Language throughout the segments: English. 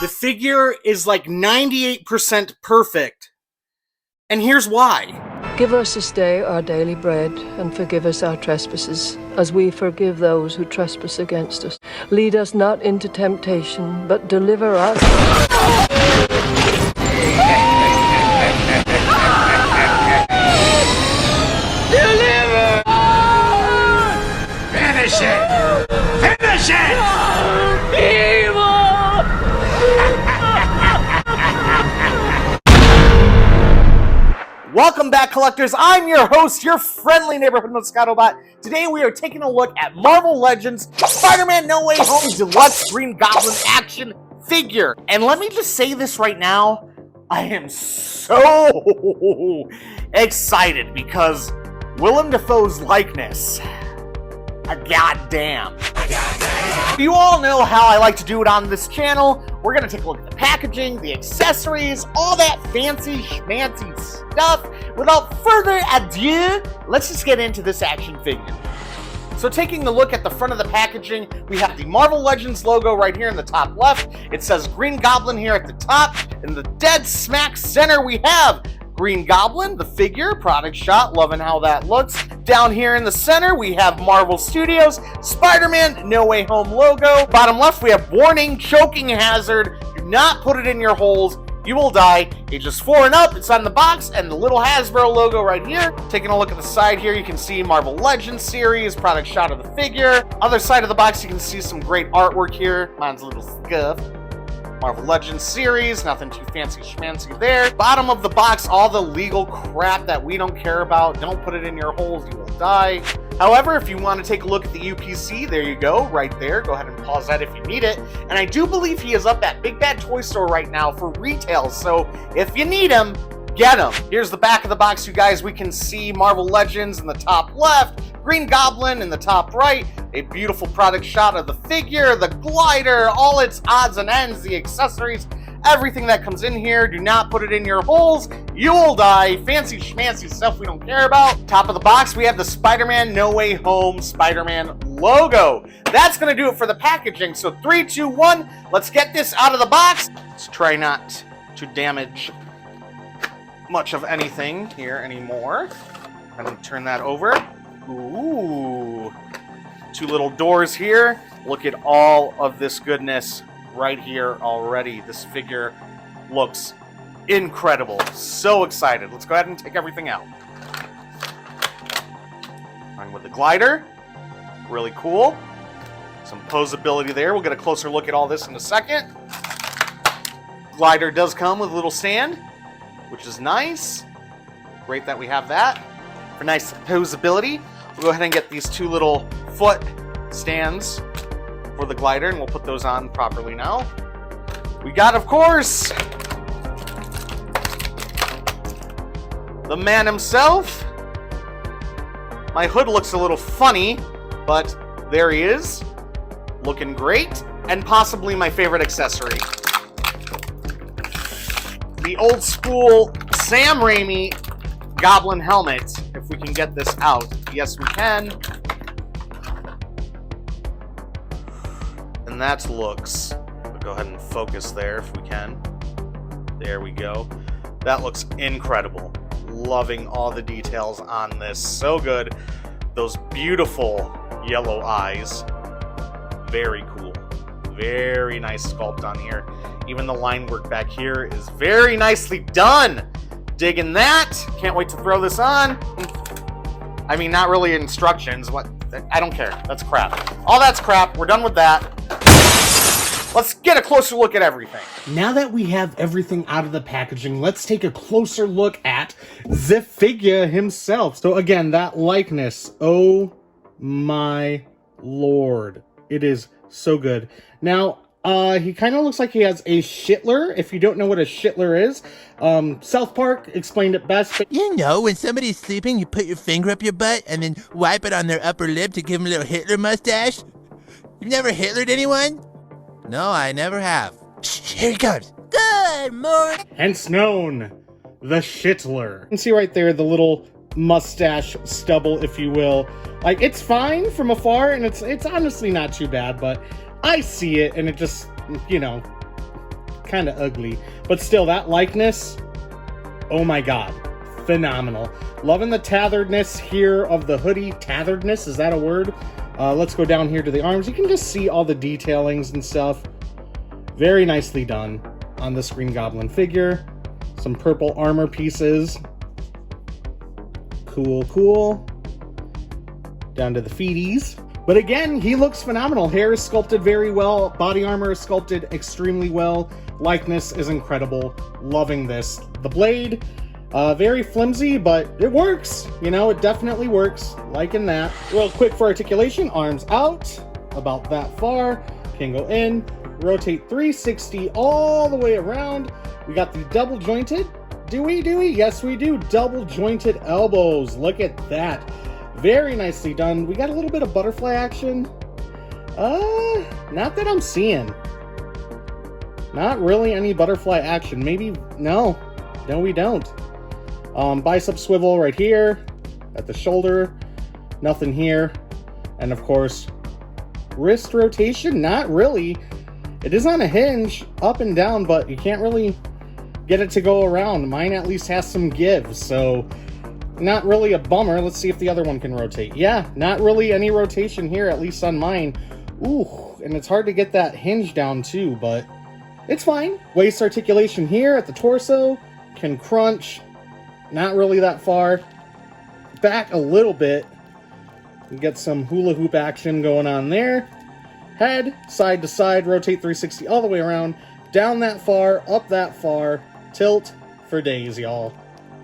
The figure is like 98% perfect. And here's why. Give us this day our daily bread, and forgive us our trespasses, as we forgive those who trespass against us. Lead us not into temptation, but deliver us. Deliver! Finish it! Finish it! Evil! Welcome back, collectors. I'm your host, your friendly neighborhood Moscatobot. Today we are taking a look at Marvel Legends Spider-Man No Way Home Deluxe Green Goblin action figure. And let me just say this right now, I am so excited because Willem Dafoe's likeness, goddamn. You all know how I like to do it on this channel. We're gonna take a look at the packaging, the accessories, all that fancy schmancy stuff. Without further ado, let's just get into this action figure. So taking a look at the front of the packaging, we have the Marvel Legends logo right here in the top left. It says Green Goblin here at the top. In the dead smack center, we have Green Goblin, the figure, product shot, loving how that looks. Down here in the center, we have Marvel Studios, Spider-Man No Way Home logo. Bottom left, we have warning, choking hazard. Do not put it in your holes. You will die. Ages 4 and up. It's on the box, and the little Hasbro logo right here. Taking a look at the side here, you can see Marvel Legends series, product shot of the figure. Other side of the box, you can see some great artwork here. Mine's a little scuffed. Marvel Legends series, nothing too fancy schmancy there. Bottom of the box, all the legal crap that we don't care about. Don't put it in your holes, you will die. However, if you want to take a look at the UPC, there you go, right there. Go ahead and pause that if you need it. And I do believe he is up at Big Bad Toy Store right now for retail, so if you need him, get him. Here's the back of the box, you guys. We can see Marvel Legends in the top left, Green Goblin in the top right, a beautiful product shot of the figure, the glider, all its odds and ends, the accessories, everything that comes in here. Do not put it in your holes. You will die. Fancy schmancy stuff we don't care about. Top of the box, we have the Spider-Man No Way Home Spider-Man logo. That's going to do it for the packaging. So 3, 2, 1, let's get this out of the box. Let's try not to damage much of anything here anymore. I'm going to turn that over. Ooh. 2 little doors here. Look at all of this goodness right here already. This figure looks incredible. So excited. Let's go ahead and take everything out. Starting with the glider. Really cool. Some poseability there. We'll get a closer look at all this in a second. Glider does come with a little stand, which is nice. Great that we have that. For nice poseability, we'll go ahead and get these 2 little foot stands for the glider, and we'll put those on properly now. We got, of course, the man himself. My hood looks a little funny, but there he is, looking great, and possibly my favorite accessory. The old school Sam Raimi Goblin helmet, if we can get this out. Yes, we can. And that looks, we'll go ahead and focus there if we can. There we go. That looks incredible. Loving all the details on this. So good. Those beautiful yellow eyes. Very cool. Very nice sculpt on here. Even the line work back here is very nicely done. Digging that. Can't wait to throw this on. I mean, not really instructions. What? I don't care. That's crap. All that's crap. We're done with that. Let's get a closer look at everything. Now that we have everything out of the packaging, let's take a closer look at the figure himself. So again, that likeness. Oh my lord. It is so good. Now, he kind of looks like he has a shitler. If you don't know what a shitler is, South Park explained it best. But you know, when somebody's sleeping, you put your finger up your butt and then wipe it on their upper lip to give them a little Hitler mustache. You've never Hitlered anyone? No, I never have. Shh, here he comes. Good morning. Hence known, the shitler. You can see right there the little mustache stubble, if you will. Like, it's fine from afar, and it's honestly not too bad, but I see it, and it just, you know, kind of ugly. But still, that likeness, oh my god, phenomenal. Loving the tetheredness here of the hoodie. Tetheredness, is that a word? Let's go down here to the arms. You can just see all the detailings and stuff. Very nicely done on this Green Goblin figure. Some purple armor pieces. Cool, cool. Down to the feeties. But again, he looks phenomenal. Hair is sculpted very well. Body armor is sculpted extremely well. Likeness is incredible. Loving this. The blade, very flimsy, but it works. You know, it definitely works. Liking that. Real quick for articulation, arms out. About that far. Can go in. Rotate 360 all the way around. We got the double jointed. Do we? Yes, we do. Double jointed elbows. Look at that. Very nicely done. We got a little bit of butterfly action. Not that I'm seeing. Not really any butterfly action. Maybe, no, we don't. Bicep swivel right here at the shoulder. Nothing here. And of course, wrist rotation, not really. It is on a hinge, up and down, but you can't really get it to go around. Mine at least has some give, so not really a bummer. Let's see if the other one can rotate. Yeah, not really any rotation here, at least on mine. Ooh, and it's hard to get that hinge down too, but it's fine. Waist articulation here at the torso. Can crunch. Not really that far. Back a little bit. You get some hula hoop action going on there. Head, side to side, rotate 360 all the way around. Down that far, up that far. Tilt for days, y'all.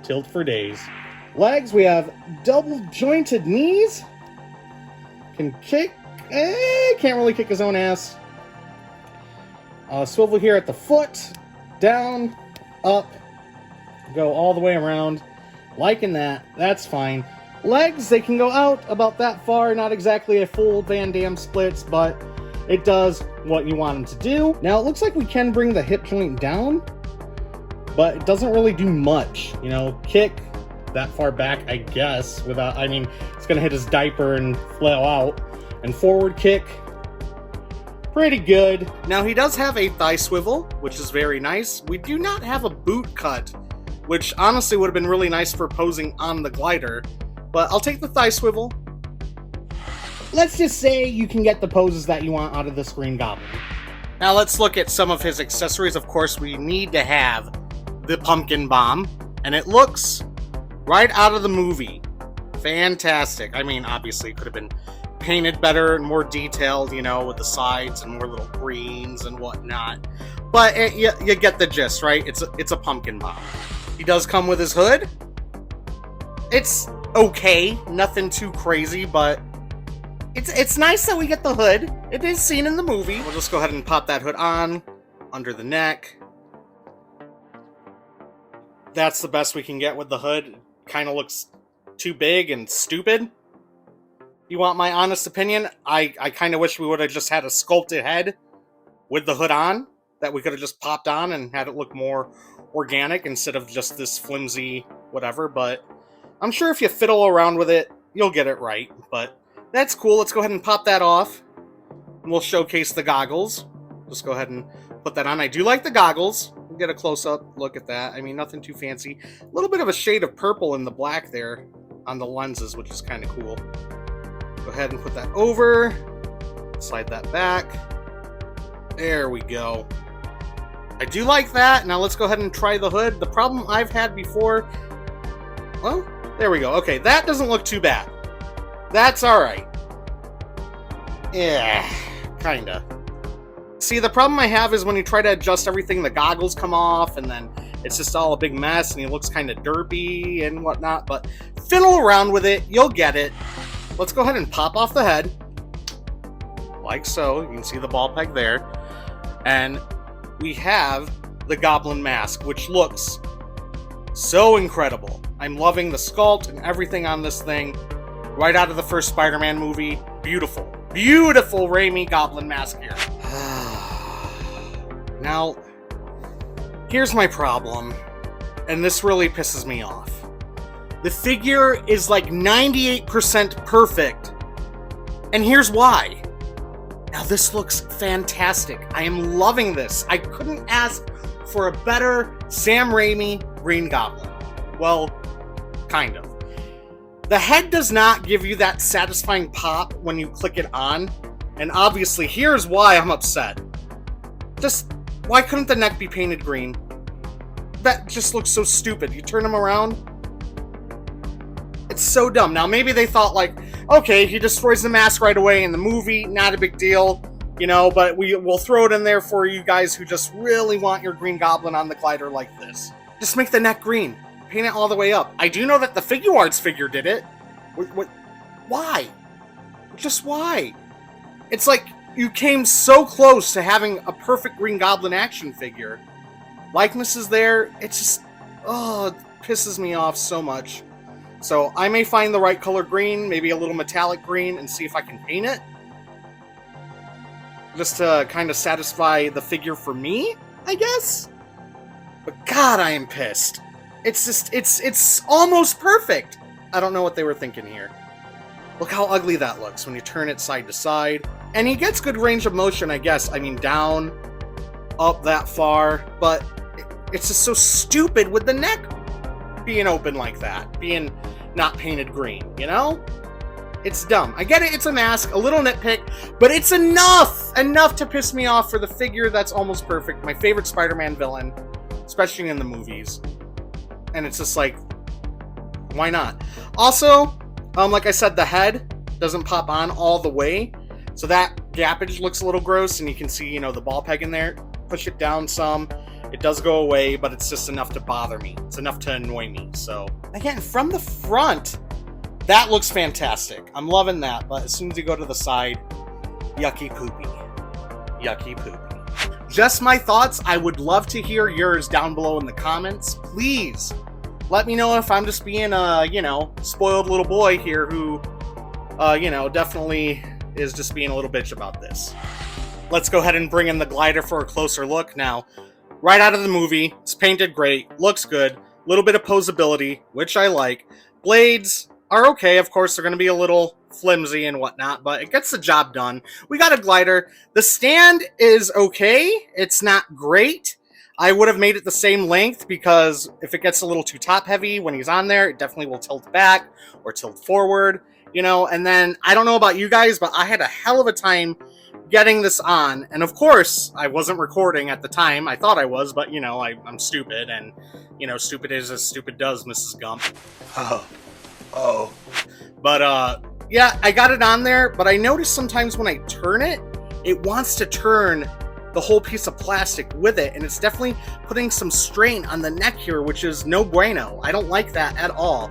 Tilt for days. Legs, we have double jointed knees. Can kick. Can't really kick his own ass. Swivel here at the foot. Down, up. Go all the way around. Liking that. That's fine. Legs, they can go out about that far. Not exactly a full Van Damme splits, but it does what you want them to do. Now, it looks like we can bring the hip joint down, but it doesn't really do much. You know, kick that far back, I guess, without, I mean, it's gonna hit his diaper and flail out. And forward kick, pretty good. Now, he does have a thigh swivel, which is very nice. We do not have a boot cut, which honestly would have been really nice for posing on the glider, but I'll take the thigh swivel. Let's just say you can get the poses that you want out of this Green Goblin. Now let's look at some of his accessories. Of course, we need to have the pumpkin bomb, and it looks right out of the movie. Fantastic. I mean, obviously, it could have been painted better and more detailed, you know, with the sides and more little greens and whatnot. But you get the gist, right? It's a pumpkin bomb. He does come with his hood. It's okay, nothing too crazy, but it's nice that we get the hood. It is seen in the movie. We'll just go ahead and pop that hood on, under the neck. That's the best we can get with the hood. Kind of looks too big and stupid. You want my honest opinion? I kind of wish we would have just had a sculpted head with the hood on, that we could have just popped on and had it look more organic instead of just this flimsy whatever, but I'm sure if you fiddle around with it, you'll get it right. But that's cool. Let's go ahead and pop that off. And we'll showcase the goggles. Just go ahead and put that on. I do like the goggles. We'll get a close-up look at that. I mean, nothing too fancy. A little bit of a shade of purple in the black there on the lenses, which is kind of cool. Go ahead and put that over. Slide that back. There we go. I do like that. Now let's go ahead and try the hood. The problem I've had before... Well, there we go. Okay, that doesn't look too bad. That's alright. Yeah, kinda. See, the problem I have is when you try to adjust everything, the goggles come off, and then it's just all a big mess, and he looks kind of derpy and whatnot, but fiddle around with it, you'll get it. Let's go ahead and pop off the head. Like so. You can see the ball peg there. And we have the Goblin mask, which looks so incredible. I'm loving the sculpt and everything on this thing. Right out of the first Spider-Man movie. Beautiful. Beautiful Raimi Goblin mask here. Now, here's my problem. And this really pisses me off. The figure is like 98% perfect. And here's why. Now, this looks fantastic. I am loving this. I couldn't ask for a better Sam Raimi Green Goblin. Well, kind of. The head does not give you that satisfying pop when you click it on, and obviously here's why I'm upset. Just, why couldn't the neck be painted green? That just looks so stupid. You turn him around, it's so dumb. Now maybe they thought like, okay, he destroys the mask right away in the movie, not a big deal, you know, but we'll throw it in there for you guys who just really want your Green Goblin on the glider like this. Just make the neck green. Paint it all the way up. I do know that the Figure Arts figure did it. What? Why? Just why? It's like you came so close to having a perfect Green Goblin action figure. Likeness is there. It just, oh, it pisses me off so much. So I may find the right color green, maybe a little metallic green, and see if I can paint it. Just to kind of satisfy the figure for me, I guess? But God, I am pissed. It's just, it's almost perfect. I don't know what they were thinking here. Look how ugly that looks when you turn it side to side. And he gets good range of motion, I guess. I mean, down, up that far. But it's just so stupid with the neck being open like that. Being not painted green, you know? It's dumb. I get it, it's a mask, a little nitpick, but it's enough! Enough to piss me off for the figure that's almost perfect. My favorite Spider-Man villain, especially in the movies. And it's just like, why not? Also, like I said, the head doesn't pop on all the way, so that gappage looks a little gross, and you can see, you know, the ball peg in there. Push it down some, it does go away, but it's just enough to bother me. It's enough to annoy me, so. Again, from the front, that looks fantastic. I'm loving that, but as soon as you go to the side, yucky poopy. Yucky poopy. Just my thoughts. I would love to hear yours down below in the comments. Please let me know if I'm just being a, you know, spoiled little boy here who, you know, definitely is just being a little bitch about this. Let's go ahead and bring in the glider for a closer look. Now, right out of the movie, it's painted great, looks good, a little bit of poseability, which I like. Blades are okay, of course, they're going to be a little flimsy and whatnot, but it gets the job done. We got a glider. The stand is okay. It's not great. I would have made it the same length because if it gets a little too top heavy when he's on there, it definitely will tilt back or tilt forward, you know. And then I don't know about you guys, but I had a hell of a time getting this on. And of course, I wasn't recording at the time. I thought I was, but you know, I'm stupid, and you know, stupid is as stupid does, Mrs. Gump. Oh. But, yeah, I got it on there, but I noticed sometimes when I turn it, it wants to turn the whole piece of plastic with it, and it's definitely putting some strain on the neck here, which is no bueno. I don't like that at all.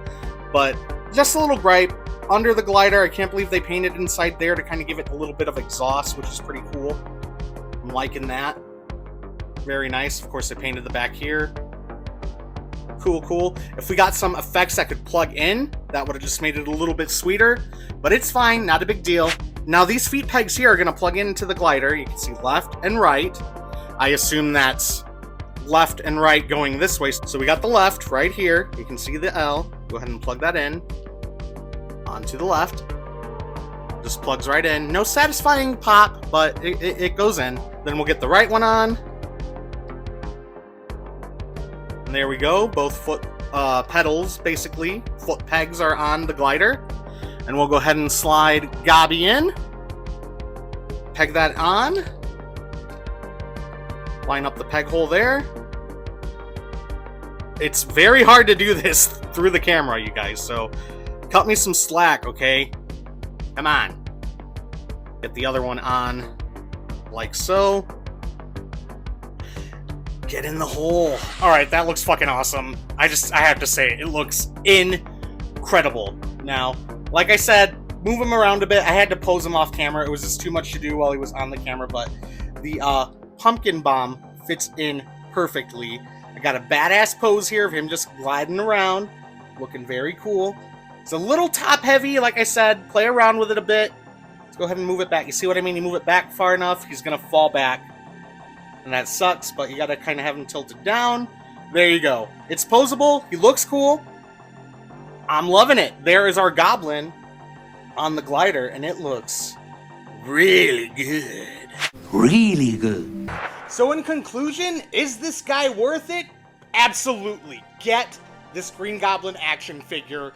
But just a little gripe. Under the glider, I can't believe they painted inside there to kind of give it a little bit of exhaust, which is pretty cool. I'm liking that. Very nice. Of course, they painted the back here. Cool. If we got some effects that could plug in, that would have just made it a little bit sweeter, but it's fine, not a big deal. Now these feet pegs here are going to plug into the glider. You can see left and right. I assume that's left and right going this way. So we got the left right here. You can see the L. Go ahead and plug that in. Onto the left. Just plugs right in. No satisfying pop, but it goes in. Then we'll get the right one on. And there we go, both foot pedals, basically, foot pegs are on the glider. And we'll go ahead and slide Gobby in. Peg that on. Line up the peg hole there. It's very hard to do this through the camera, you guys, so cut me some slack, okay? Come on. Get the other one on, like so. Get in the hole. All right, that looks fucking awesome. I have to say, it looks incredible. Now, like I said, move him around a bit. I had to pose him off camera. It was just too much to do while he was on the camera, but the pumpkin bomb fits in perfectly. I got a badass pose here of him just gliding around, looking very cool. It's a little top heavy, like I said. Play around with it a bit. Let's go ahead and move it back. You see what I mean? You move it back far enough, he's gonna fall back. And that sucks, but you gotta kind of have him tilted down. There you go. It's posable. He looks cool. I'm loving it. There is our goblin on the glider, and it looks really good. Really good. So in conclusion, is this guy worth it? Absolutely. Get this Green Goblin action figure.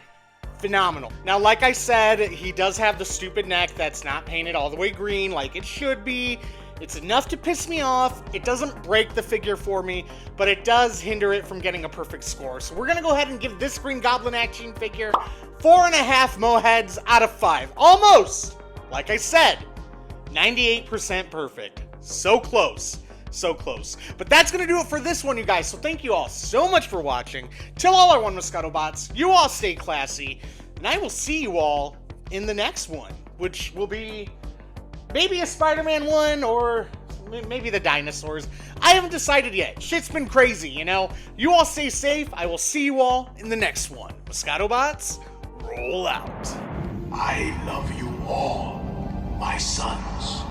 Phenomenal. Now, like I said, he does have the stupid neck that's not painted all the way green like it should be. It's enough to piss me off. It doesn't break the figure for me, but it does hinder it from getting a perfect score. So we're going to go ahead and give this Green Goblin action figure 4.5 Moheads out of 5. Almost! Like I said, 98% perfect. So close. So close. But that's going to do it for this one, you guys. So thank you all so much for watching. Till all our One Moscato bots, you all stay classy. And I will see you all in the next one, which will be maybe a Spider-Man one or maybe the dinosaurs. I haven't decided yet. Shit's been crazy, you know? You all stay safe. I will see you all in the next one. Moscato bots, roll out. I love you all, my sons.